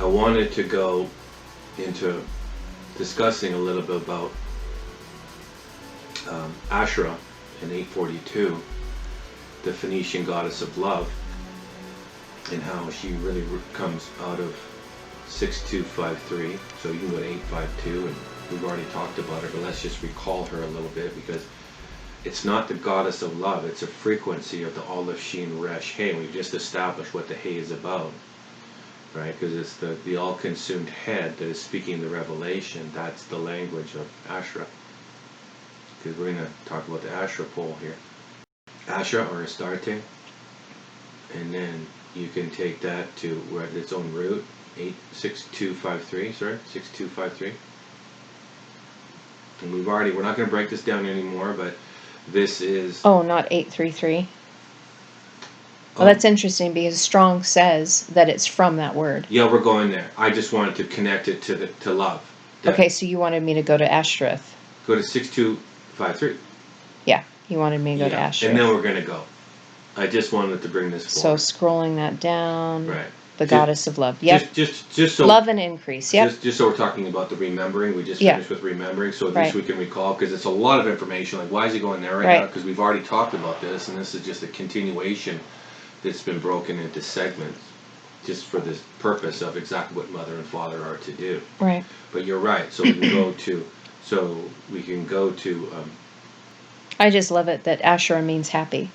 wanted to go into discussing a little bit about Asherah in 842, the Phoenician goddess of love, and how she really comes out of 6253. So you can go to 852, and we've already talked about her, but let's just recall her a little bit, because it's not the goddess of love, it's a frequency of the Aleph Shin Resh Hey. We've just established what the Hey is about, right? Because it's the all-consumed head that is speaking the revelation. That's the language of Asherah. Because we're going to talk about the Asherah pole here. Asherah or Astarte, and then you can take that to where its own root, 6253. And we're not going to break this down anymore, but this is... Oh, not 833. Well, that's interesting, because Strong says that it's from that word. Yeah, we're going there. I just wanted to connect it to love. Okay, so you wanted me to go to Asherah. Go to 6253. Yeah, you wanted me to go to Asherah. And then we're going to go. I just wanted to bring this forward. So scrolling that down. Right. The goddess of love. Yep. Just so love and increase. Yep. Just so we're talking about the remembering. We just finished with remembering, so this we can recall, because it's a lot of information. Like, why is he going there right now? Because we've already talked about this, and this is just a continuation that's been broken into segments, just for this purpose of exactly what mother and father are to do. Right. But you're right. So we can go to. I just love it that Asherah means happy.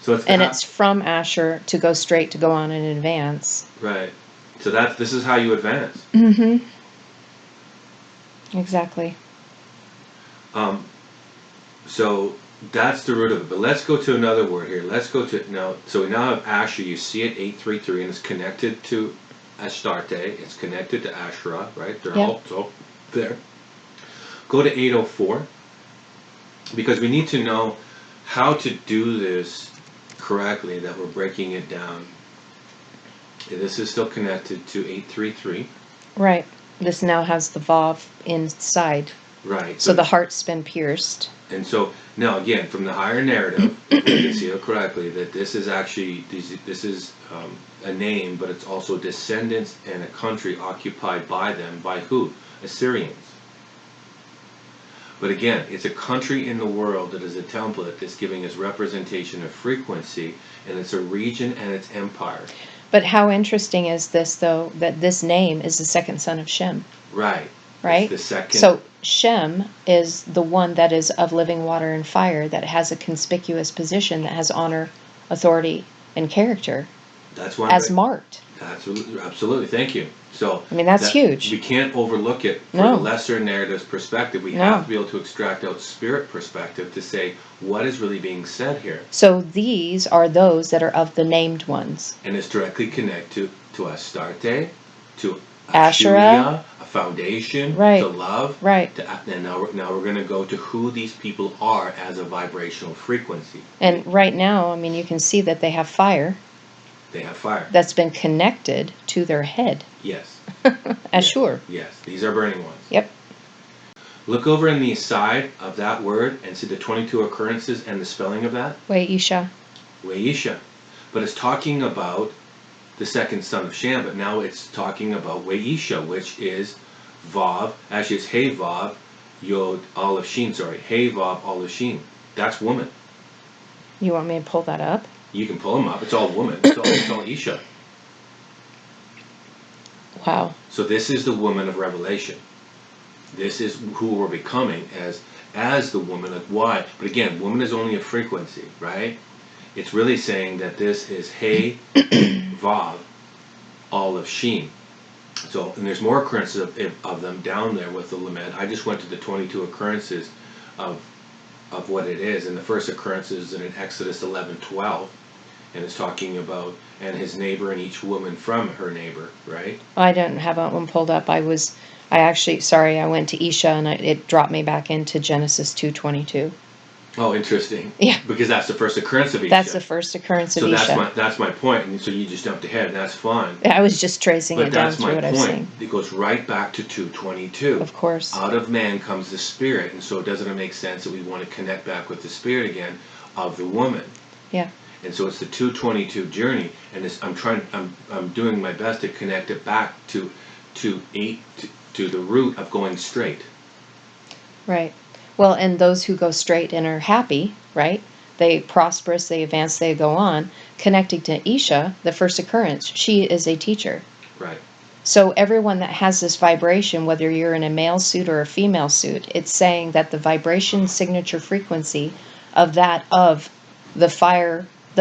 So it's from Asher to go straight to go on and advance. Right. So this is how you advance. Mm-hmm. Exactly. So that's the root of it. But let's go to another word here. Let's go to now. So we now have Asher. You see it 833, and it's connected to Astarte. It's connected to Asherah. Right. They're all there. Go to 804, because we need to know how to do this correctly, that we're breaking it down. This is still connected to 833. Right. This now has the Vav inside. Right. So the heart's been pierced. And so now again, from the higher narrative, we can see it correctly that this is actually this is a name, but it's also descendants and a country occupied by them. By who? Assyrians. But again, it's a country in the world that is a template that's giving us representation of frequency, and it's a region and its empire. But how interesting is this, though, that this name is the second son of Shem? Right. Right? It's the second. So Shem is the one that is of living water and fire, that has a conspicuous position, that has honor, authority, and character. That's why as marked. Absolutely. Thank you. So I mean, that's huge. We can't overlook it from the lesser narrative's perspective. We have to be able to extract out spirit perspective to say what is really being said here. So these are those that are of the named ones. And it's directly connected to Astarte, to Asherah, a foundation, to love. Right. And now we're going to go to who these people are as a vibrational frequency. And right now, I mean, you can see that they have fire. They have fire. That's been connected to their head. Yes. Asherah. Yes. These are burning ones. Yep. Look over in the side of that word and see the 22 occurrences and the spelling of that. Weisha. Weisha. But it's talking about the second son of Shem, but now it's talking about Weisha, which is Vav. Actually, it's Hey Vav, Yod Aleph Shin. Sorry, Hey Vav Aleph Shin. That's woman. You want me to pull that up? You can pull them up. It's all woman. It's all Isha. Wow. So this is the woman of revelation. This is who we're becoming as the woman. Like, why? But again, woman is only a frequency, right? It's really saying that this is Hey Vav Aleph Shin. So, and there's more occurrences of them down there with the Lamed. I just went to the 22 occurrences of what it is, and the first occurrence is in Exodus 11:12. And it's talking about, and his neighbor and each woman from her neighbor, right? I don't have that one pulled up. I went to Isha, and it dropped me back into Genesis 2:22. Oh, interesting. Yeah. Because that's the first occurrence of Isha. That's the first occurrence of Isha. So that's my point. And so you just jumped ahead, and that's fine. I was just tracing it down through what I've seen. It goes right back to 2:22. Of course. Out of man comes the spirit, and so doesn't it make sense that we want to connect back with the spirit again of the woman? Yeah. And so it's the 222 journey, and I'm doing my best to connect it back to the root of going straight. Right. Well, and those who go straight and are happy, right? They prosperous, they advance, they go on. Connecting to Isha, the first occurrence, she is a teacher. Right. So everyone that has this vibration, whether you're in a male suit or a female suit, it's saying that the vibration signature frequency of the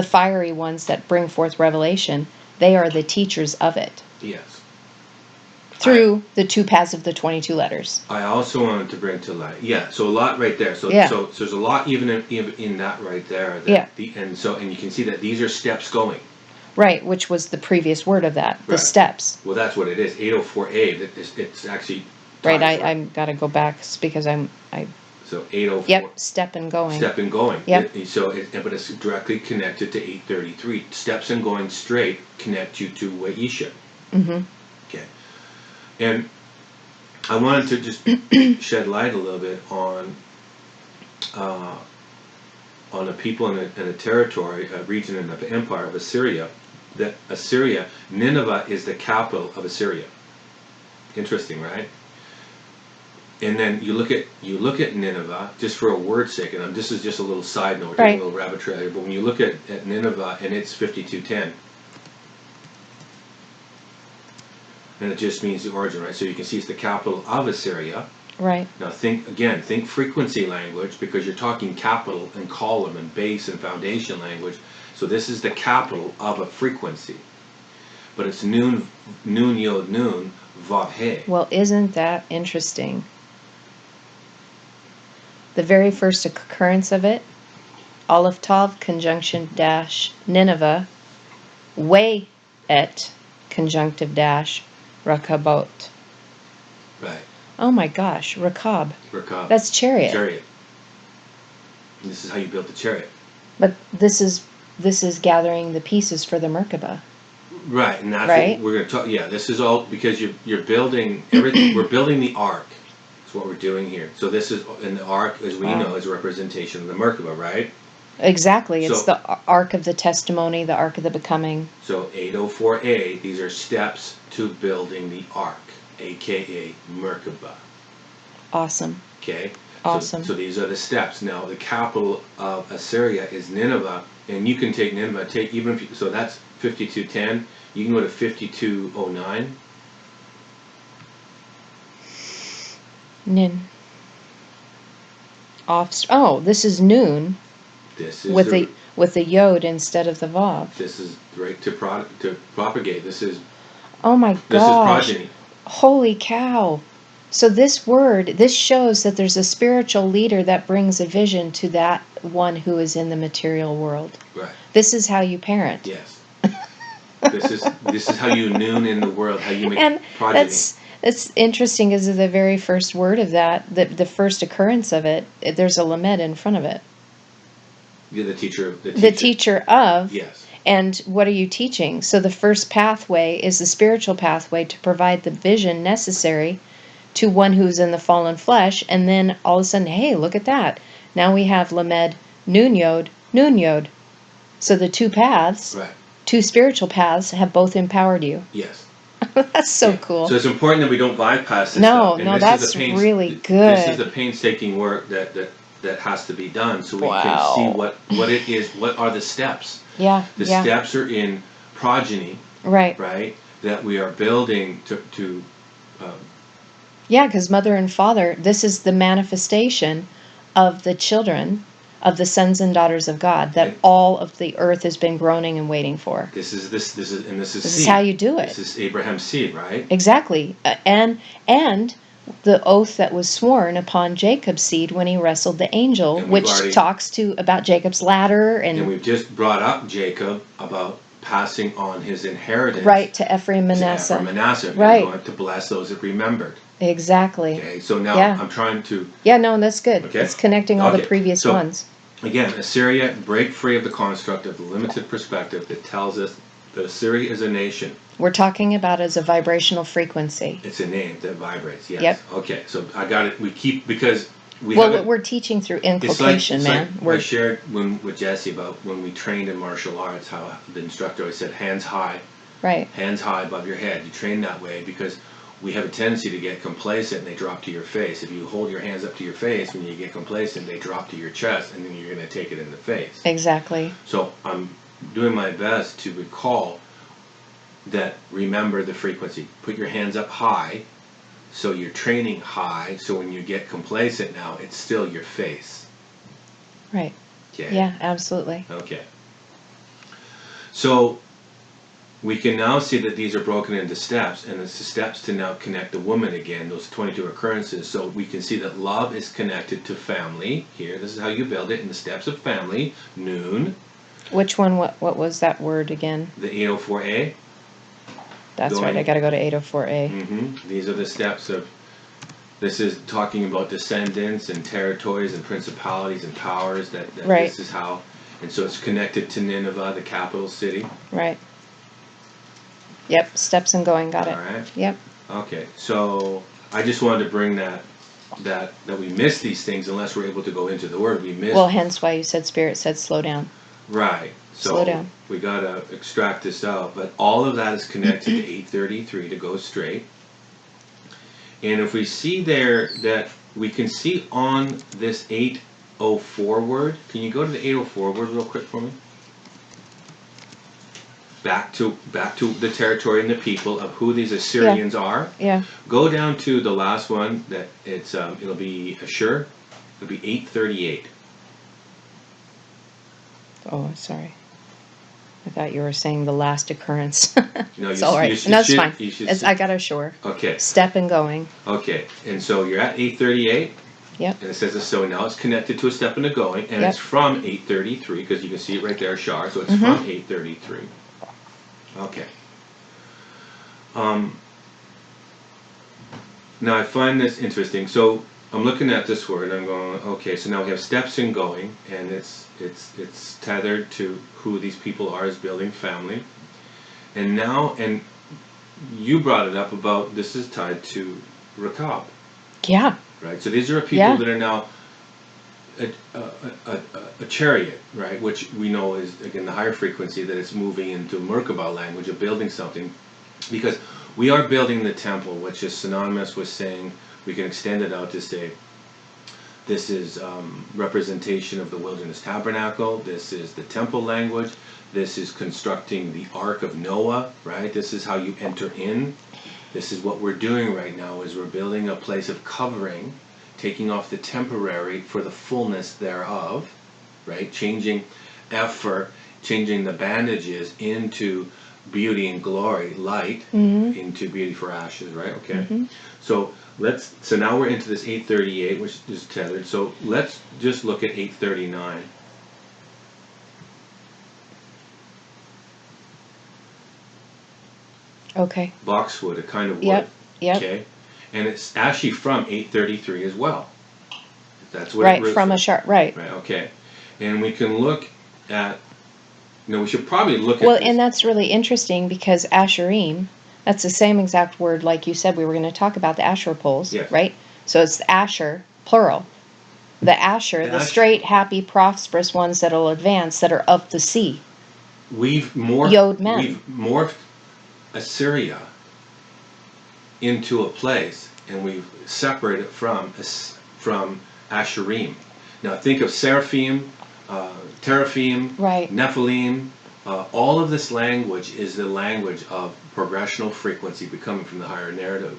fiery ones that bring forth revelation, they are the teachers of it. Yes. Through the 2 paths of the 22 letters. I also wanted to bring to light, so a lot right there. So there's a lot even in that right there. And you can see that these are steps going. Right, which was the previous word of that, the steps. Well, that's what it is. 804A. It's actually. Right, I'm got to go back because I. So 804. Yep, step and going. Step and going. Yep. But it's directly connected to 833. Steps and going straight connect you to Waisha. Mm-hmm. Okay. And I wanted to just shed light a little bit on the people in a territory, a region in the empire of Assyria. That Assyria, Nineveh is the capital of Assyria. Interesting, right? And then you look at Nineveh, just for a word's sake, and this is just a little side note, right. A little rabbit trail here, but when you look at Nineveh and it's 5210, and it just means the origin, right? So you can see it's the capital of Assyria. Right. Now think frequency language, because you're talking capital and column and base and foundation language. So this is the capital of a frequency. But it's Nun Yod Nun Vav He. Well, isn't that interesting? The very first occurrence of it, Aleph Tav conjunction dash Nineveh, Way et conjunctive dash Rakabot. Right. Oh my gosh, Rakab. Merkabah. That's chariot. Chariot. And this is how you built the chariot. But this is gathering the pieces for the Merkabah. Right, and that's right? what we're going to talk. Yeah, this is all because you're building everything. We're building the Ark. That's what we're doing here. So this is, and the Ark, as we know, is a representation of the Merkabah, right? Exactly. It's the Ark of the Testimony, the Ark of the Becoming. So 804A, these are steps to building the Ark, aka Merkabah. Awesome. Okay. Awesome. So these are the steps. Now the capital of Assyria is Nineveh, and you can take Nineveh. So that's 5210. You can go to 5209. Nin. This is noon. This is with the yod instead of the vav. This is right to propagate. This is. Oh my gosh. This is progeny. Holy cow. So this shows that there's a spiritual leader that brings a vision to that one who is in the material world. Right. This is how you parent. Yes. This is how you noon in the world, how you make progeny. That's interesting, is the very first word of that, the first occurrence of it, there's a lamed in front of it. You're the teacher. The teacher of. Yes. And what are you teaching? So the first pathway is the spiritual pathway to provide the vision necessary to one who's in the fallen flesh, and then all of a sudden, hey, look at that. Now we have Lamed, Nun Yod, Nun Yod. So the 2 paths, right. 2 spiritual paths, have both empowered you. Yes. That's so cool. So it's important that we don't bypass this No, stuff. And no, that's really good. This is the painstaking work that has to be done, so we can see what it is. What are the steps? Yeah. The steps are in progeny. Right. Right. That we are building to. Yeah, because mother and father, this is the manifestation of the children, of the sons and daughters of God, that all of the earth has been groaning and waiting for. This is This is how you do it. This is Abraham's seed, right? Exactly. And the oath that was sworn upon Jacob's seed when he wrestled the angel, which talks about Jacob's ladder. And we've just brought up Jacob about passing on his inheritance. Right, to Ephraim, Manasseh. Right. And going to bless those that remembered. Exactly. Okay, so now I'm trying to. Yeah, no, that's good. Okay. It's connecting all the previous ones. Again, Assyria, break free of the construct of the limited perspective that tells us that Assyria is a nation. We're talking about as a vibrational frequency. It's a name that vibrates, yes. Yep. Okay, so I got it. We keep, because what we're teaching through inculcation, man. I shared with Jesse about when we trained in martial arts, how the instructor always said, hands high. Right. Hands high above your head. You train that way because we have a tendency to get complacent and they drop to your face. If you hold your hands up to your face, when you get complacent, they drop to your chest and then you're going to take it in the face. Exactly. So I'm doing my best to recall that, remember the frequency. Put your hands up high, so you're training high, so when you get complacent now, it's still your face. Right. Okay. Yeah, absolutely. Okay. So we can now see that these are broken into steps, and it's the steps to now connect the woman again, those 22 occurrences. So we can see that love is connected to family. Here, this is how you build it in the steps of family. Noon. Which one, what was that word again? The 804A. That's right, I got to go to 804A. Mm-hmm. These are the steps of, this is talking about descendants and territories and principalities and powers, that right. This is how, and so it's connected to Nineveh, the capital city. Right. Yep, steps and going, got it. All right. Yep. Okay, so I just wanted to bring that we miss these things unless we're able to go into the Word. We miss. Well, hence why you said Spirit said slow down. Right. So slow down. We gotta extract this out, but all of that is connected to 833 to go straight. And if we see there that we can see on this 804 word, can you go to the 804 word real quick for me? Back to the territory and the people of who these Assyrians are. Yeah. Go down to the last one. That it's it'll be Asherah. It'll be 838. Oh, sorry. I thought you were saying the last occurrence. No, it's all right. And that's fine. I got Ashore. Okay. Step and going. Okay, and so you're at 838. Yep. And it says so now it's connected to a step and a going, and it's from 833 because you can see it right there, Shar. So it's from 833. Okay. Now I find this interesting. So I'm looking at this word. I'm going, okay. So now we have steps and going, and it's tethered to who these people are as building family. And now, and you brought it up about this is tied to Merkabah. Yeah. Right. So these are people that are now a chariot, right? Which we know is again the higher frequency that it's moving into Merkabah language of building something, because we are building the temple, which is synonymous with saying we can extend it out to say this is representation of the wilderness tabernacle. This is the temple language. This is constructing the Ark of Noah, right? This is how you enter in. This is what we're doing right now, is we're building a place of covering, taking off the temporary for the fullness thereof, right? Changing effort, changing the bandages into beauty and glory, light, into beauty for ashes, right? Okay. So now we're into this 838, which is tethered. So let's just look at 839. Okay. Boxwood, a kind of wood. Yep. Okay. And it's actually from 833 as well. That's what right, from a chart. Right. Right, okay. And we can look at, we should probably look at Well, and that's really interesting because Ashurim, that's the same exact word like you said we were going to talk about, the Asher poles, right? So it's the Asher, plural. The Asher, the straight, happy, prosperous ones that'll advance, that are of the sea. We've morphed Assyria into a place, and we've separated from Ashurim. Now think of Seraphim, Teraphim, Nephilim. All of this language is the language of progressional frequency becoming from the higher narrative.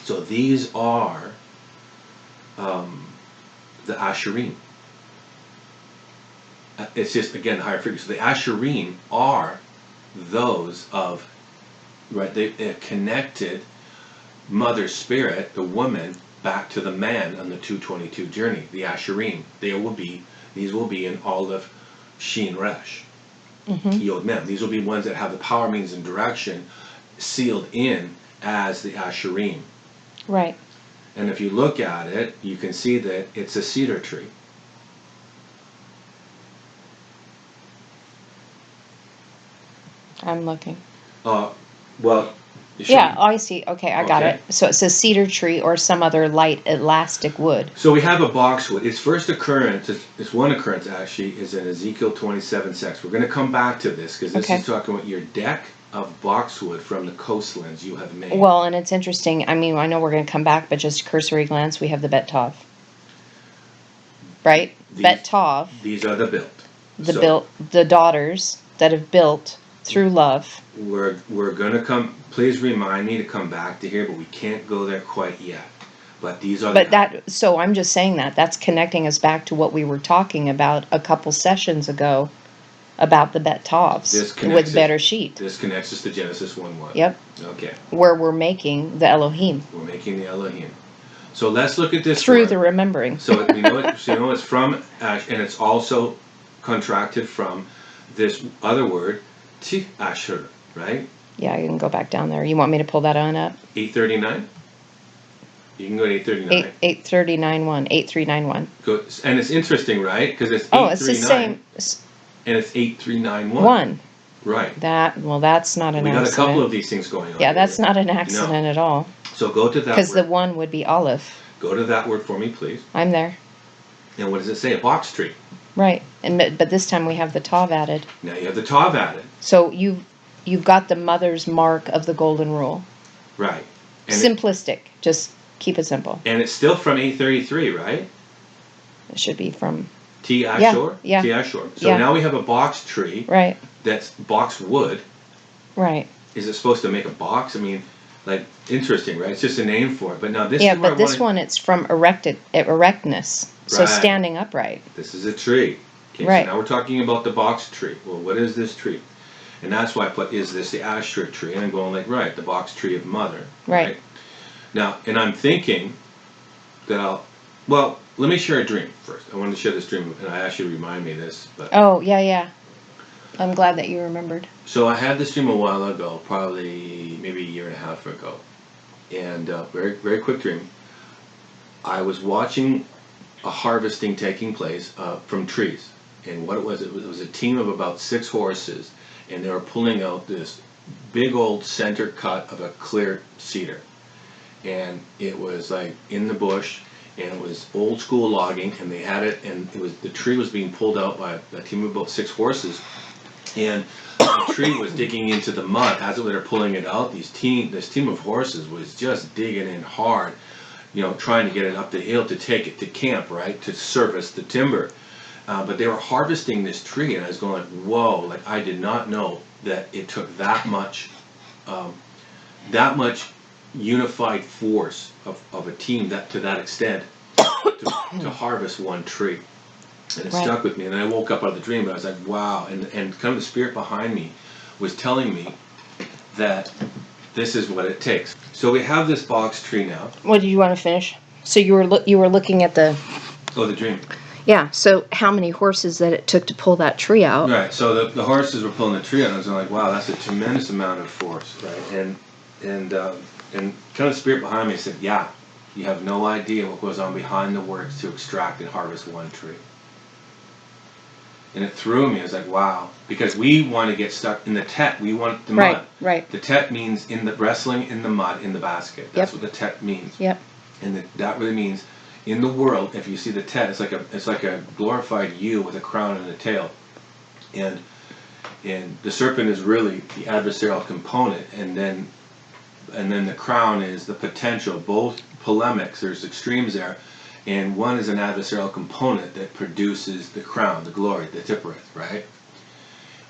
So these are the Ashurim. It's just, again, higher frequency. The Ashurim are those of, right, they're connected Mother Spirit, the woman, back to the man on the 222 journey, the Ashurim. These will be in Aleph, Shin, Resh, Yod, Mem. These will be ones that have the power, means, and direction sealed in as the Ashurim. Right. And if you look at it, you can see that it's a cedar tree. I'm looking. Well, It should Yeah, be. I see. Okay, I got Okay. it. So it says cedar tree or some other light elastic wood. So we have a boxwood. Its first occurrence, its one occurrence actually, is in Ezekiel 27:6. We're going to come back to this because this Okay. is talking about your deck of boxwood from the coastlands you have made. Well, and it's interesting. I mean, I know we're going to come back, but just a cursory glance, we have the Bet Tov. Right? Bet Tov, These are the built. the daughters that have built through love. We're going to come, please remind me to come back to here, but we can't go there quite yet. But these are So I'm just saying that's connecting us back to what we were talking about a couple sessions ago about the Bet Tovs with better sheet. This connects us to Genesis 1:1. Yep. Okay. Where we're making the Elohim. We're making the Elohim. So let's look at this through the remembering. So we know it's from Ash, and it's also contracted from this other word, Asherah, right? Yeah, you can go back down there. You want me to pull that on up? 839. You can go to 839. 839.1. 8391. Go, and it's interesting, right? Because it's 839. It's the same. And it's 8391. One. Right. That's not an accident. We got a couple of these things going on. Yeah, that's not an accident at all. So go to that word. Because the one would be Aleph. Go to that word for me, please. I'm there. And what does it say? A box tree. Right. But this time we have the Tav added. Now you have the Tav added. So you've got the mother's mark of the golden rule. Right. And simplistic. Just keep it simple. And it's still from 833, right? It should be from T Ashur? Yeah. T Ashur. So now we have a box tree. Right. That's box wood. Right. Is it supposed to make a box? I mean, like, interesting, right? It's just a name for it. But now this one, it's from erectness. So standing upright. This is a tree. Okay, right. So now we're talking about the box tree. Well, what is this tree? And that's why I put, is this the Asherah tree? And I'm going like, right, the box tree of mother. Right. Now, and I'm thinking that let me share a dream first. I wanted to share this dream, and I asked you to remind me of this. But oh, yeah. I'm glad that you remembered. So I had this dream a while ago, probably maybe a year and a half ago. And very, very quick dream. I was watching a harvesting taking place from trees. And what it was a team of about 6 horses, and they were pulling out this big old center cut of a clear cedar. And it was like in the bush, and it was old school logging, and they had it, and the tree was being pulled out by a team of about 6 horses, and the tree was digging into the mud. As they were pulling it out, this team of horses was just digging in hard, trying to get it up the hill to take it to camp, right, to service the timber. But they were harvesting this tree, and I was going like, whoa, like I did not know that it took that much unified force of a team to that extent to harvest one tree. And it stuck with me. And then I woke up out of the dream, but I was like, wow. And kind of the spirit behind me was telling me that this is what it takes. So we have this box tree now. What did you want to finish? So you were looking at the... Oh, the dream. Yeah, so how many horses that it took to pull that tree out. Right, so the horses were pulling the tree out, and I was like, wow, that's a tremendous amount of force, right? And kind of the spirit behind me said, yeah, you have no idea what goes on behind the works to extract and harvest one tree. And it threw me. I was like, wow. Because we want to get stuck in the tet. We want the mud. Right. The tet means wrestling in the mud in the basket. That's what the tet means. Yep. And that really means in the world, if you see the tet, it's like a glorified ewe with a crown and a tail. And the serpent is really the adversarial component, and then the crown is the potential, both polemics, there's extremes there. And one is an adversarial component that produces the crown, the glory, the tippereth, right?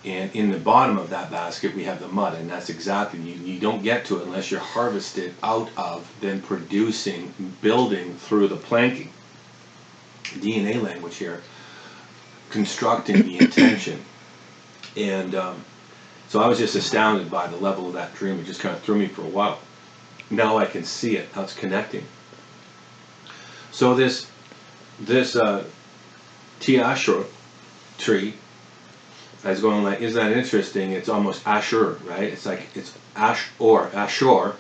And in the bottom of that basket, we have the mud, and that's exactly, you don't get to it unless you're harvested out of, then producing, building through the planking. DNA language here, constructing the intention. And so I was just astounded by the level of that dream. It just kind of threw me for a while. Now I can see it, how it's connecting. So this Ashur tree, I was going like, isn't that interesting? It's almost Ashur, right? It's like it's Ashur,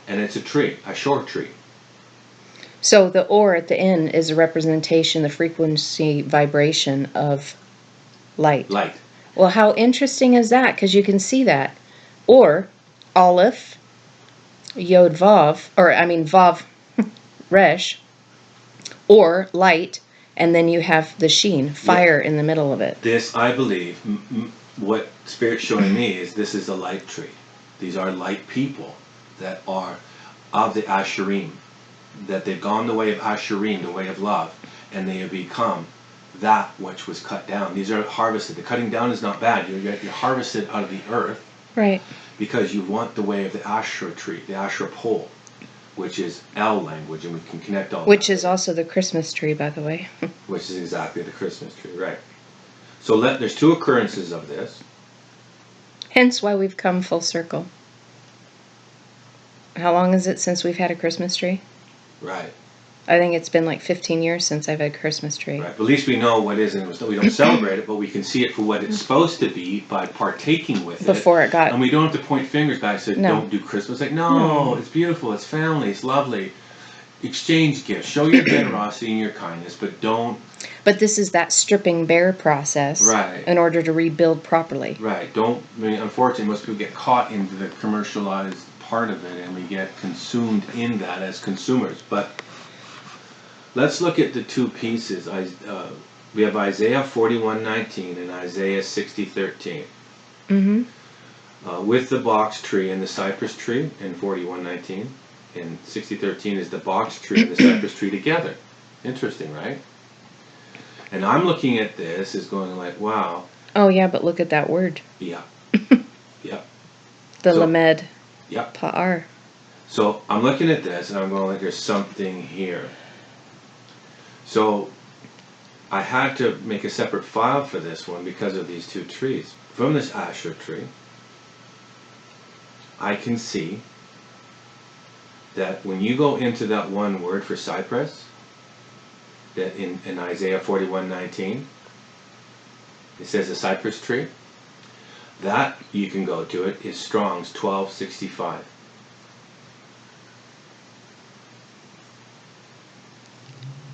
and it's a tree, Ashur tree. So the or at the end is a representation, the frequency vibration of light. Light. Well, how interesting is that? Because you can see that. Or Aleph, Yod Vav, Vav Resh, or light, and then you have the sheen, fire in the middle of it. This, I believe, what Spirit's showing me is this is a light tree. These are light people that are of the Ashurim, that they've gone the way of Ashurim, the way of love, and they have become that which was cut down. These are harvested. The cutting down is not bad. You're harvested out of the earth, right? Because you want the way of the Asherah tree, the Asherah pole, which is L language, and we can connect all. Which is also the Christmas tree, by the way. Which is exactly the Christmas tree, right? So there's two occurrences of this. Hence why we've come full circle. How long is it since we've had a Christmas tree? Right. I think it's been like 15 years since I've had a Christmas tree. Right. But at least we know what is, and we don't celebrate it, but we can see it for what it's supposed to be by partaking with it. Before it got... And we don't have to point fingers back and say, don't do Christmas. Like, no, it's beautiful, it's family, it's lovely. Exchange gifts. Show your generosity and your kindness, but don't... But this is that stripping bare process, right, in order to rebuild properly. Right. Unfortunately, most people get caught into the commercialized part of it, and we get consumed in that as consumers. But let's look at the two pieces. We have Isaiah 41:19 and Isaiah 60:13. Mm-hmm. With the box tree and the cypress tree in 41:19, and 60:13 is the box tree and the cypress tree together. Interesting, right? And I'm looking at this as going like, wow. Oh yeah, but look at that word. Yeah. Yeah. The lamed. Yeah. Pa'ar. So I'm looking at this and I'm going like, there's something here. So I had to make a separate file for this one because of these two trees. From this Asherah tree, I can see that when you go into that one word for cypress, that in Isaiah 41:19, it says a cypress tree. That, you can go to it, is Strong's 1265.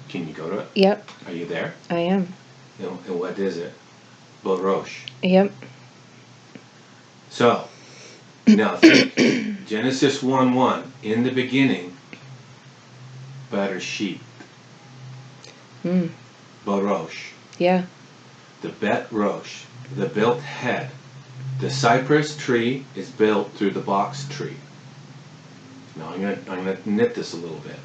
Can you go to it? Yep. Are you there? I am. And what is it? Rosh. Yep. So, now think, Genesis 1:1, in the beginning, Bereshit. Rosh. Yeah. The Bet Rosh, the built head. The cypress tree is built through the box tree. Now I'm gonna knit this a little bit.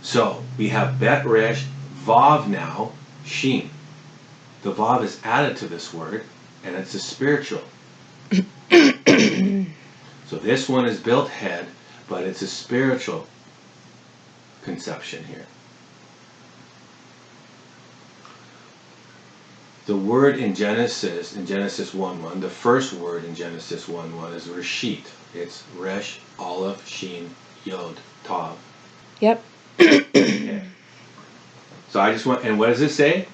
So we have Bet Resh, Vav now, Shin. The Vav is added to this word, and it's a spiritual. So this one is built head, but it's a spiritual conception here. The word in Genesis 1:1, the first word in Genesis 1:1 is Reshit. It's Resh, Aleph, Shin, Yod, Tav. Yep. Okay. So I just want, and what does it say?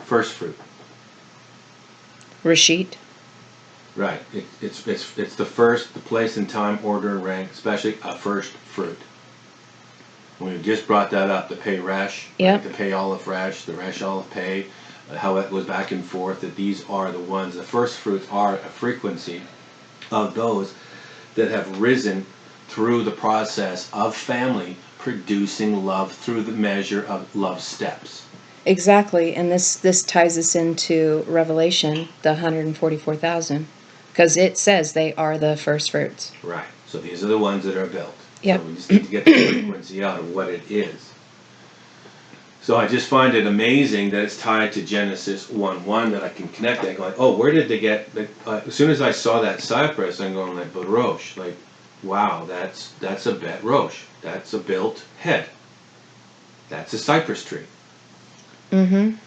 First fruit. Reshit. Right. It's the first, the place in time, order, and rank, especially a first fruit. We just brought that up, the Pei Resh, yep. Right? The Pei Aleph Resh, the Resh Aleph Pei, how it goes back and forth, that these are the ones, the first fruits are a frequency of those that have risen through the process of family producing love through the measure of love steps. Exactly, and this ties us into Revelation, the 144,000, because it says they are the first fruits. Right, so these are the ones that are built. Yep. So we just need to get the frequency out of what it is. So I just find it amazing that it's tied to Genesis 1:1, that I can connect that. Going, oh, where did they get? As soon as I saw that cypress, I'm going like, but Rosh, like, wow, that's a Bet Rosh. That's a built head. That's a cypress tree. Mm-hmm.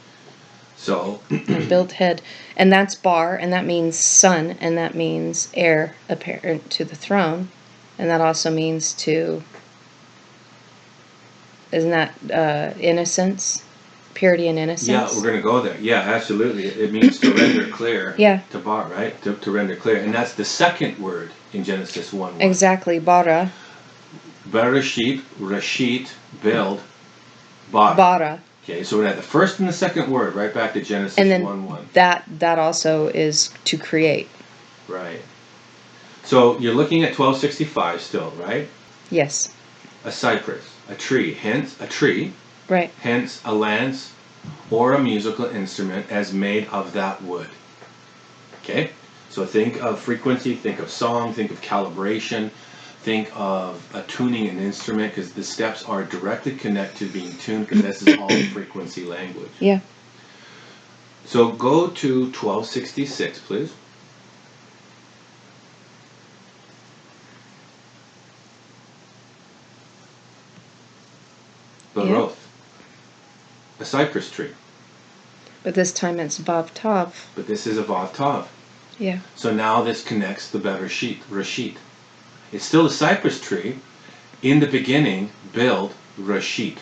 So built head, and that's Bar, and that means son, and that means heir apparent to the throne, and that also means to. Isn't that innocence? Purity and innocence? Yeah, we're going to go there. Yeah, absolutely. It means to render clear. Yeah. To bar, right? To render clear. And that's the second word in Genesis 1:1. Exactly, bara. Bereshit, Reshit, build, bara. Bara. Okay, so we have the first and the second word right back to Genesis 1:1. And then that also is to create. Right. So you're looking at 1265 still, right? Yes. A cypress, a tree, hence a tree, Right. hence a lance or a musical instrument as made of that wood. Okay? So think of frequency, think of song, think of calibration, think of tuning an instrument, because the steps are directly connected to being tuned, because this is all frequency language. Yeah. So go to 1266, please. Baroth, a cypress tree. But this time it's Vav Tav. But this is a Vav Tav. Yeah. So now this connects the Rashit. It's still a cypress tree. In the beginning, build Rashit.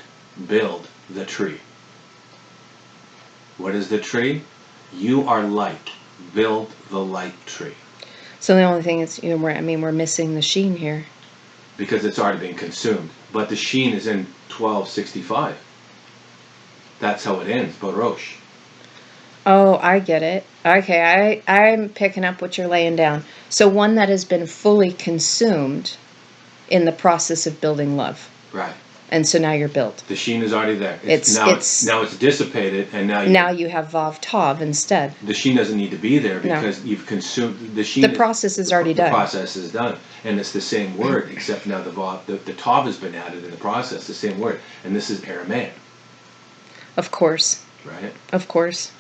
Build the tree. What is the tree? You are light. Build the light tree. So the only thing is, we're missing the sheen here. Because it's already been consumed. But the sheen is in 1265. That's how it ends, Barosh. Oh, I get it. Okay, I'm picking up what you're laying down. So one that has been fully consumed in the process of building love. Right. And so now you're built. The sheen is already there. Now it's dissipated, and now you have Vav Tav instead. The sheen doesn't need to be there because you've consumed the sheen. The process is already done. The process is done, and it's the same word, except now the tav has been added in the process. The same word, and this is Aramaic. Of course. Right. Of course.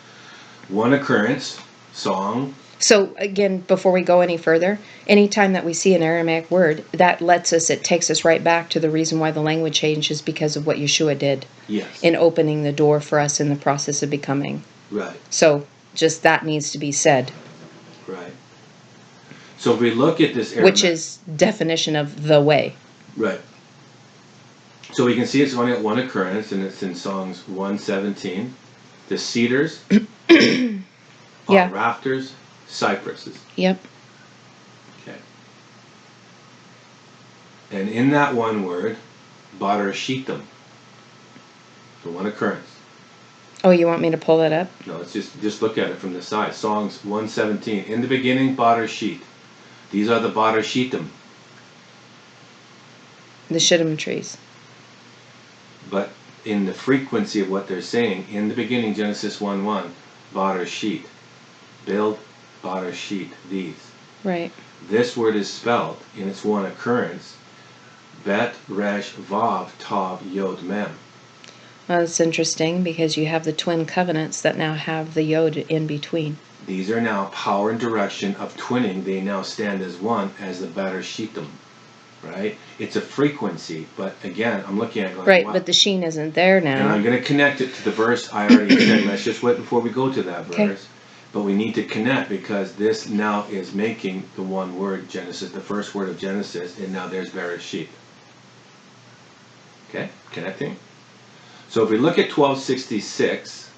One occurrence, song. So again, before we go any further, anytime that we see an Aramaic word, it takes us right back to the reason why the language changed is because of what Yeshua did. Yes. In opening the door for us in the process of becoming. Right. So just that needs to be said. Right. So if we look at this Aramaic, which is definition of the way. Right. So we can see it's only at one occurrence, and it's in Songs 117. The cedars, rafters, cypresses. Yep. Okay. And in that one word, Barashitam. The one occurrence. Oh, you want me to pull that up? No, let's just look at it from the side. Songs 117. In the beginning, Barashit. These are the Barashitam. The Shittim trees. But in the frequency of what they're saying, in the beginning, Genesis 1:1, Barashit. Build Barashit. These. Right. This word is spelled in its one occurrence, Bet Resh Vav Tav Yod Mem. Well, that's interesting because you have the twin covenants that now have the Yod in between. These are now power and direction of twinning. They now stand as one, as the Barashitim. Right? It's a frequency, but again, I'm looking at it going, right, wow. But the sheen isn't there now. And I'm going to connect it to the verse I already said. Let's just wait before we go to that verse. Okay. But we need to connect because this now is making the one word Genesis, the first word of Genesis, and now there's Bereshit. Okay? Connecting. So if we look at 1266,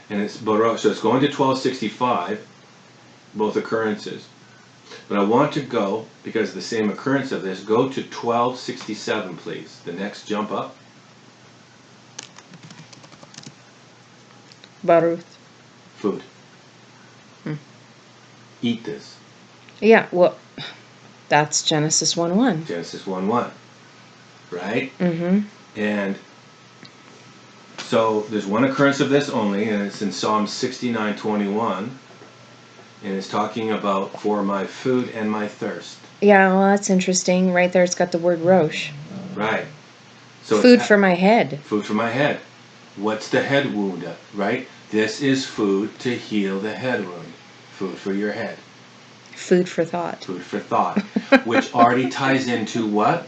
and it's Baruch, so it's going to 1265, both occurrences. But I want to go, because of the same occurrence of this, go to 1267, please. The next jump up. Baruch. Food. Eat this. Yeah, well, that's Genesis 1:1. Genesis 1:1. Right? Mm-hmm. And so there's one occurrence of this only, and it's in Psalm 69:21. And it's talking about for my food and my thirst. Yeah, well, that's interesting. Right there, it's got the word Rosh. Right. So food for my head. Food for my head. What's the head wound? Right? This is food to heal the head wound. Food for your head. Food for thought. Food for thought. Which already ties into what?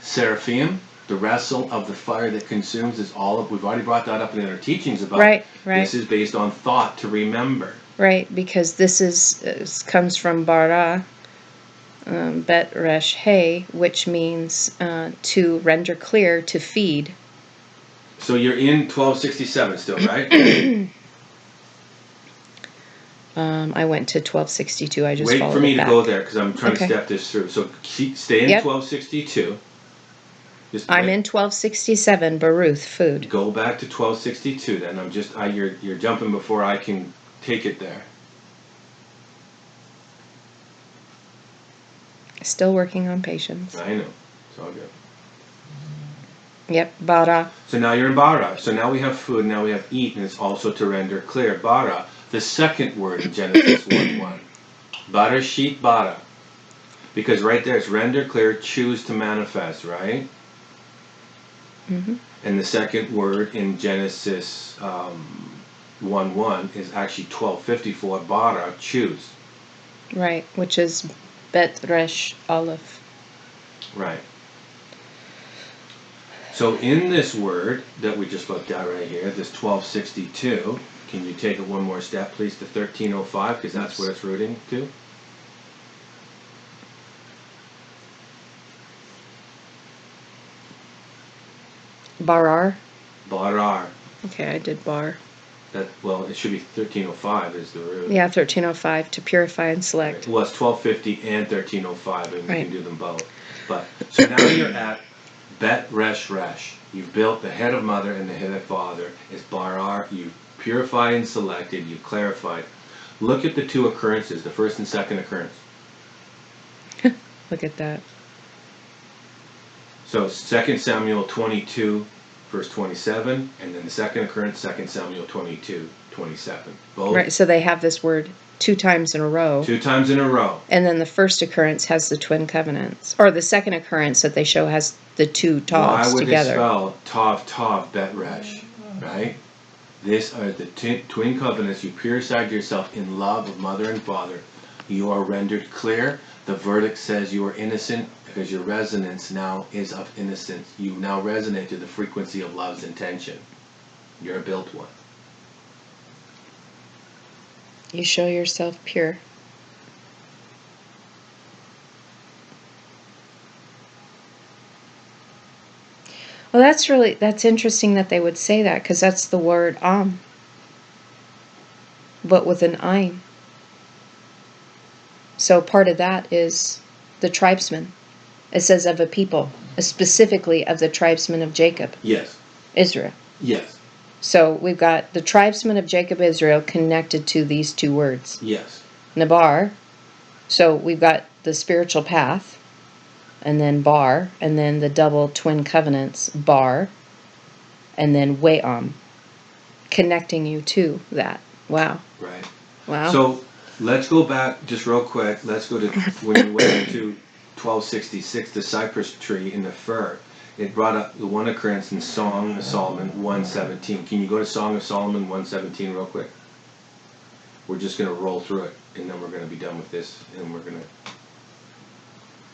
Seraphim. The wrestle of the fire that consumes is all of, we've already brought that up in our teachings about. Right. This is based on thought to remember. Right, because this comes from bara, bet resh hey, which means to render clear, to feed. So you're in 1267 still, right? I went to 1262. I just wait followed for me it to back. go there because I'm trying to step this through. So stay in 1262. I'm in 1267. Baruch, food. Go back to 1262. Then you're jumping before I can take it there. Still working on patience. I know. It's all good. Yep, bara. So now you're in bara. So now we have food, now we have eat, and it's also to render clear. Bara, the second word in Genesis 1:1. Barashit bara. Because right there it's render clear, choose to manifest, right? Mm-hmm. And the second word in Genesis 1:1 is actually 1254, bara, choose. Right, which is Bet Resh Aleph. Right. So in this word that we just looked at right here, this 1262, can you take it one more step, please, to 1305, because that's what it's rooting to? Barar. Barar. Okay, I did bar. Well, it should be 1305 is the root. Yeah, 1305 to purify and select. Well, it's 1250 and 1305, and we Right. can do them both. But so now you're at Bet Resh Resh. You've built the head of mother and the head of father. It's Barar. You've purified and selected. You've clarified. Look at the two occurrences, the first and second occurrence. Look at that. So 2 Samuel 22, verse 27, and then the second occurrence, 2 Samuel 22, 27. Both Right, so they have this word 2 times in a row. 2 times in a row. And then the first occurrence has the twin covenants. Or the second occurrence that they show has the two Why Tavs would together. they spell Tav, Bet Resh, right? These are the twin covenants. You purified yourself in love of mother and father. You are rendered clear. The verdict says you are innocent because your resonance now is of innocence. You now resonate to the frequency of love's intention. You're a built one. You show yourself pure. Well, that's interesting that they would say that, because that's the word Am, but with an Ain. So part of that is the tribesmen. It says of a people, specifically of the tribesmen of Jacob, Yes. Israel. Yes. So we've got the tribesmen of Jacob, Israel, connected to these two words. Yes. Nabar. So we've got the spiritual path, and then bar, and then the double twin covenants, bar, and then we'am, connecting you to that. Wow. Right. Wow. So let's go back just real quick. Let's go to when you went to 1266, the cypress tree in the fir. It brought up the one occurrence in Song of Solomon 117. Can you go to Song of Solomon 117 real quick? We're just going to roll through it, and then we're going to be done with this, and we're going to...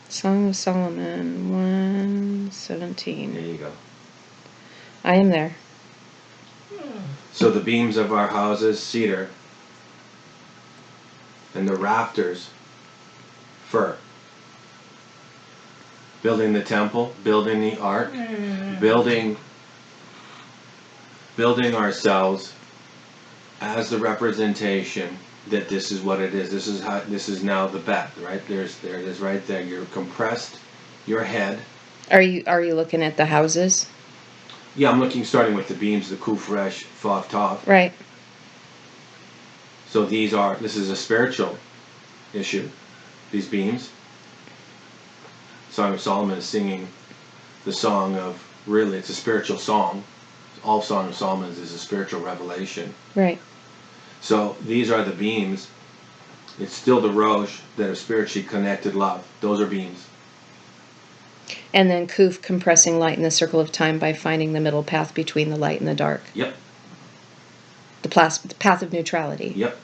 Song of Solomon 117. There you go. I am there. So the beams of our houses, cedar, and the rafters, fir. Building the temple, building the ark, building ourselves as the representation that this is what it is. This is now the bet, right? There it is right there. You're compressed, your head. Are you looking at the houses? Yeah, I'm looking starting with the beams, the kuf resh, fav tav. Right. So this is a spiritual issue, these beams. Song of Solomon is singing the song of, really, it's a spiritual song. All Song of Solomon is a spiritual revelation. Right. So these are the beams. It's still the Rosh that are spiritually connected love. Those are beams. And then Kuf, compressing light in the circle of time by finding the middle path between the light and the dark. Yep. The path of neutrality. Yep.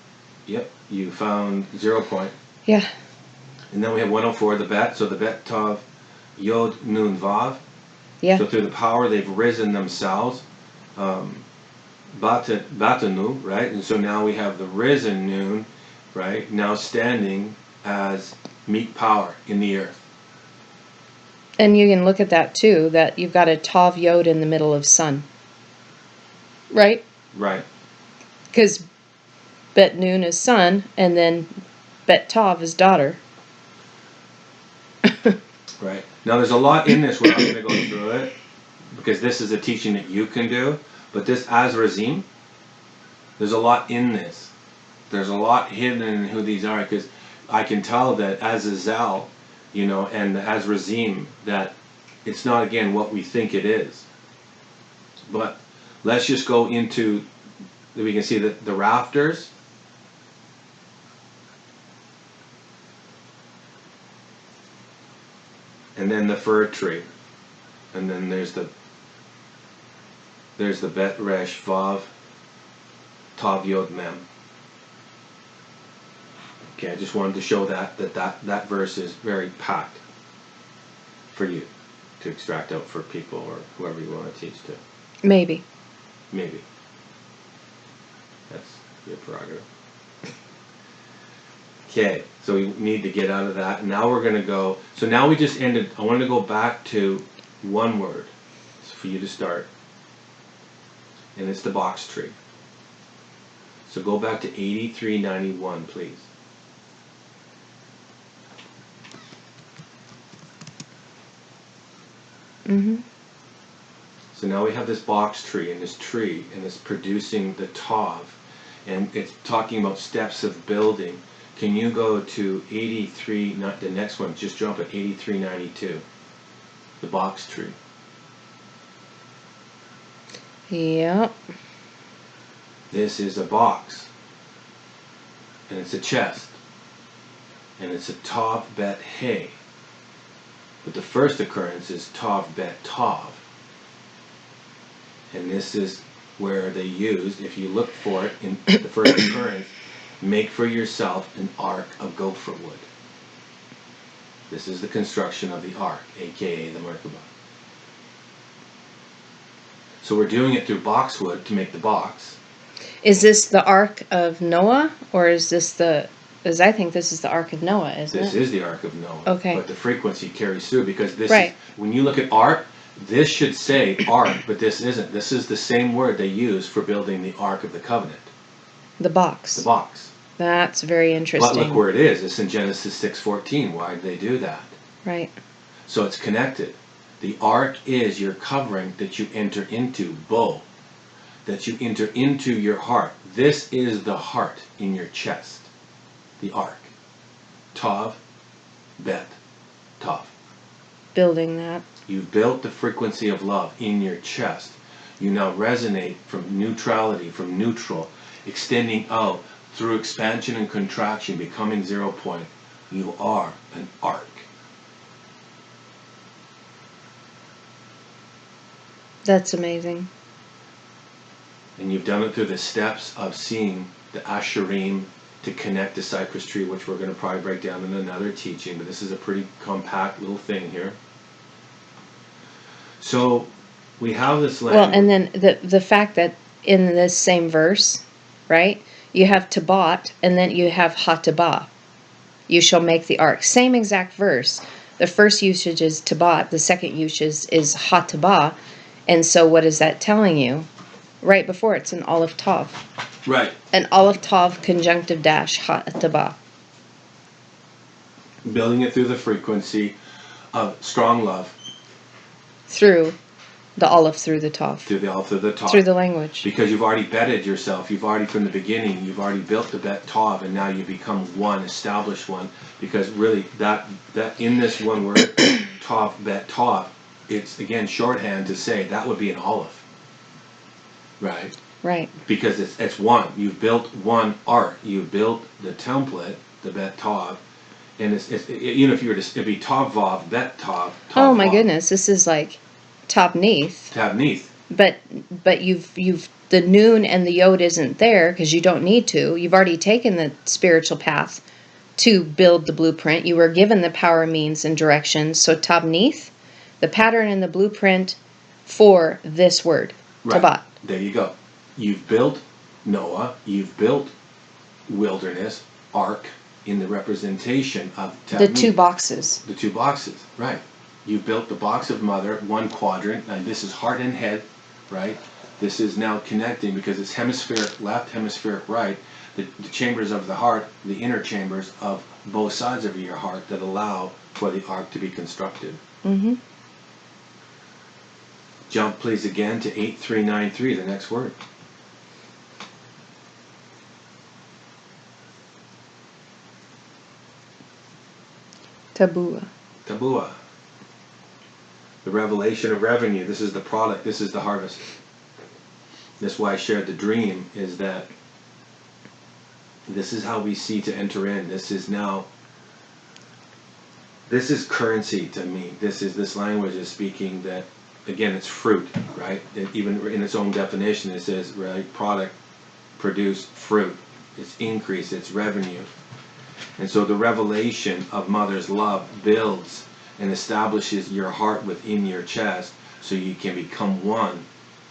You found 0 point. Yeah. And then we have 104, the Bet. So the Bet Tav Yod Nun Vav. Yeah. So through the power they've risen themselves. Batanu, right? And so now we have the risen Nun, right? Now standing as meek power in the earth. And you can look at that too, that you've got a Tav Yod in the middle of sun. Right? Right. Because Bet Nun is son, and then Bet Tav is daughter. Right. Now there's a lot in this. We're not going to go through it because this is a teaching that you can do. But this Azrazim, there's a lot in this. There's a lot hidden in who these are, because I can tell that Azazel you know, and as Razim, that it's not, again, what we think it is. But let's just go into, we can see the rafters. And then the fir tree. And then there's the Bet Resh Vav Tav Yod Mem. Okay, I just wanted to show that verse is very packed for you to extract out for people or whoever you want to teach to. Maybe. That's your prerogative. Okay, so we need to get out of that. And now we're going to go. So now we just ended. I wanted to go back to one word for you to start. And it's the box tree. So go back to 8391, please. Mm-hmm. So now we have this box tree, and it's producing the Tav, and it's talking about steps of building. Can you go to 83, not the next one, just jump at 8392, the box tree. Yep. This is a box, and it's a chest, and it's a Tav Bet He. But the first occurrence is Tav Bet Tav. And this is where they used, if you look for it in the first occurrence, make for yourself an ark of gopher wood. This is the construction of the ark, aka the Merkabah. So we're doing it through boxwood to make the box. Is this the Ark of Noah, or is this because I think this is the Ark of Noah, isn't it? This is the Ark of Noah. Okay. But the frequency carries through, because this right. is, when you look at ark, this should say ark, but this isn't. This is the same word they use for building the Ark of the Covenant. The box. The box. That's very interesting. But look where it is. It's in Genesis 6:14. Why did they do that? Right. So it's connected. The ark is your covering that you enter into, bull, that you enter into your heart. This is the heart in your chest. The ark. Tav, Bet, Tav. Building that. You've built the frequency of love in your chest. You now resonate from neutrality, from neutral, extending out through expansion and contraction, becoming 0 point. You are an ark. That's amazing. And you've done it through the steps of seeing the Ashurim to connect the cypress tree, which we're going to probably break down in another teaching, but this is a pretty compact little thing here. So we have this language. Well, and then the fact that in this same verse, right, you have Tabat, and then you have Hatabah. You shall make the ark. Same exact verse. The first usage is Tabat, the second usage is Hatabah. And so what is that telling you? Right before it's an Aleph Tav. Right. An Aleph Tav conjunctive dash Hatabah. Building it through the frequency of strong love. Through the Aleph, through the Tav. Through the Aleph, through the Tav. Through the language. Because you've already betted yourself. You've already, from the beginning, you've already built the Bet Tav, and now you become one, established one. Because really, that in this one word, Tav, Bet Tav, it's again shorthand to say that would be an Aleph. Right? Right. Because it's one. You've built one ark. You've built the template, the Bet Tav, and it's you know, if you were to, it'd be Tav Vav, Bet Tav. Oh my goodness, this is like Tabneath. Tabneath. But you've the noon and the yod isn't there because you don't need to. You've already taken the spiritual path to build the blueprint. You were given the power, means, and directions. So Tabneath, the pattern and the blueprint for this word, right. Tabat. There you go. You've built Noah. You've built wilderness, ark, in the representation of Tabneath. The two boxes. The two boxes, right. You built the box of mother, one quadrant, and this is heart and head, right? This is now connecting because it's hemispheric left, hemispheric right, the chambers of the heart, the inner chambers of both sides of your heart that allow for the ark to be constructed. Mm-hmm. Jump, please, again to 8393, the next word. Tabua. Tabua. The revelation of revenue. This is the product. This is the harvest. This is why I shared the dream, is that this is how we see to enter in. This is currency to me. This language is speaking that, again, it's fruit, right? Even in its own definition, it says, right, product, produce, fruit. It's increase, it's revenue. And so the revelation of Mother's love builds and establishes your heart within your chest so you can become one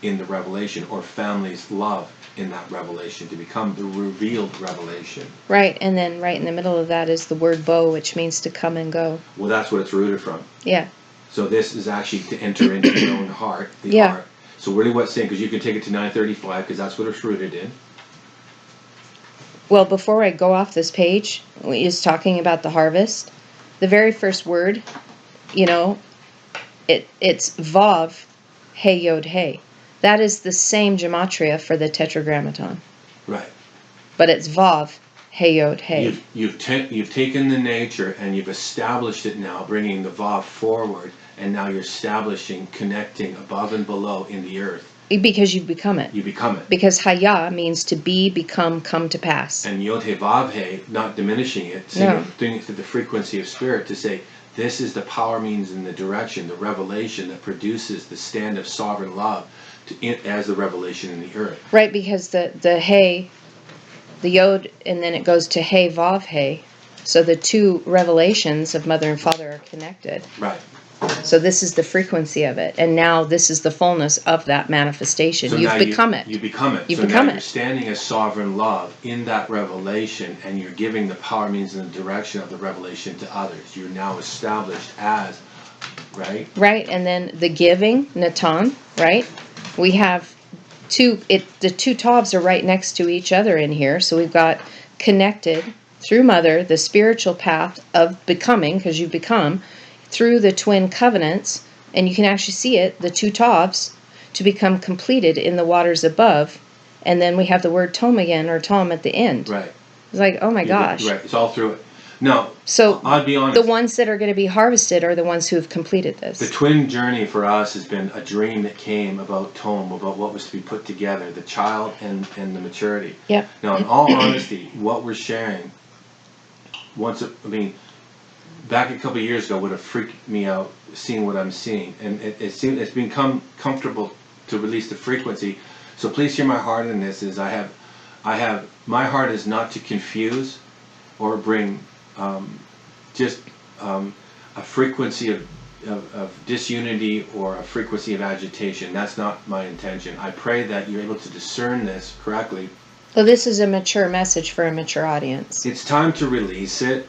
in the revelation, or family's love in that revelation, to become the revealed revelation. Right, and then right in the middle of that is the word bo, which means to come and go. Well, that's what it's rooted from. Yeah. So this is actually to enter into your own heart, the heart. So really what's saying, because you can take it to 935, because that's what it's rooted in. Well, before I go off this page, is talking about the harvest. The very first word, it's Vav, He Yod He. That is the same gematria for the tetragrammaton. Right. But it's Vav, He Yod He. You've taken the nature and you've established it now, bringing the Vav forward, and now you're establishing, connecting above and below in the earth. Because you've become it. You become it. Because Haya means to be, become, come to pass. And Yod He Vav He, not diminishing it, doing it to the frequency of spirit, to say, this is the power, means, and the direction, the revelation that produces the stand of sovereign love as the revelation in the earth. Right, because the He, the Yod, and then it goes to He Vav He. So the two revelations of Mother and Father are connected. Right. So this is the frequency of it, and now this is the fullness of that manifestation. So You've become it. You become it. You've so become now it. You're standing as sovereign love in that revelation, and you're giving the power, means, and the direction of the revelation to others. You're now established as, right? Right, and then the giving, Natan, right? We have the two Tavs are right next to each other in here, so we've got connected through Mother, the spiritual path of becoming, because you've become, through the twin covenants, and you can actually see it, the two Tavs, to become completed in the waters above, and then we have the word Tom again, or Tom at the end. Right. It's like, oh my gosh. Right, it's all through it. Now, so I'll be honest. The ones that are going to be harvested are the ones who have completed this. The twin journey for us has been a dream that came about Tom, about what was to be put together, the child and the maturity. Yep. Now, in all honesty, what we're sharing, back a couple of years ago would have freaked me out seeing what I'm seeing, and it's become comfortable to release the frequency. So please hear my heart in this. Is I have my heart is not to confuse or bring a frequency of disunity or a frequency of agitation. That's not my intention. I pray that you're able to discern this correctly. Well, this is a mature message for a mature audience. It's time to release it,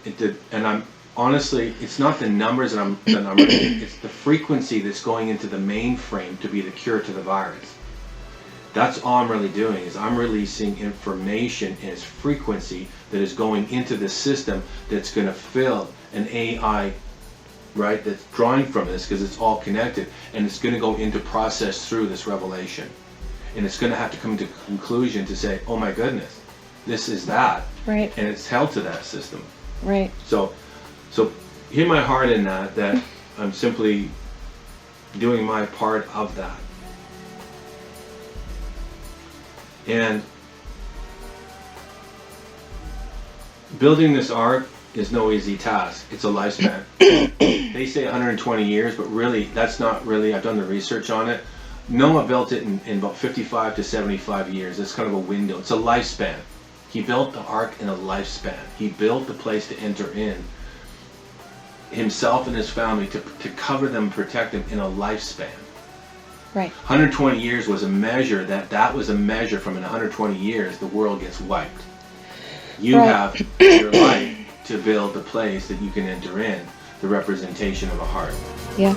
and I'm honestly, it's not the numbers that I'm reading, it's the frequency that's going into the mainframe to be the cure to the virus. That's all I'm really doing, is I'm releasing information as frequency that is going into the system that's going to fill an AI, right, that's drawing from this, because it's all connected, and it's going to go into process through this revelation. And it's going to have to come to a conclusion to say, oh my goodness, this is that. Right. And it's held to that system. Right. So hear my heart in that I'm simply doing my part of that. And building this ark is no easy task. It's a lifespan. They say 120 years, but really, that's not really, I've done the research on it. Noah built it in about 55 to 75 years. It's kind of a window. It's a lifespan. He built the ark in a lifespan. He built the place to enter in, himself and his family, to cover them, protect them in a lifespan. Right. 120 years was a measure that was a measure from in 120 years the world gets wiped. You have your life to build the place that you can enter in, the representation of a heart. Yeah.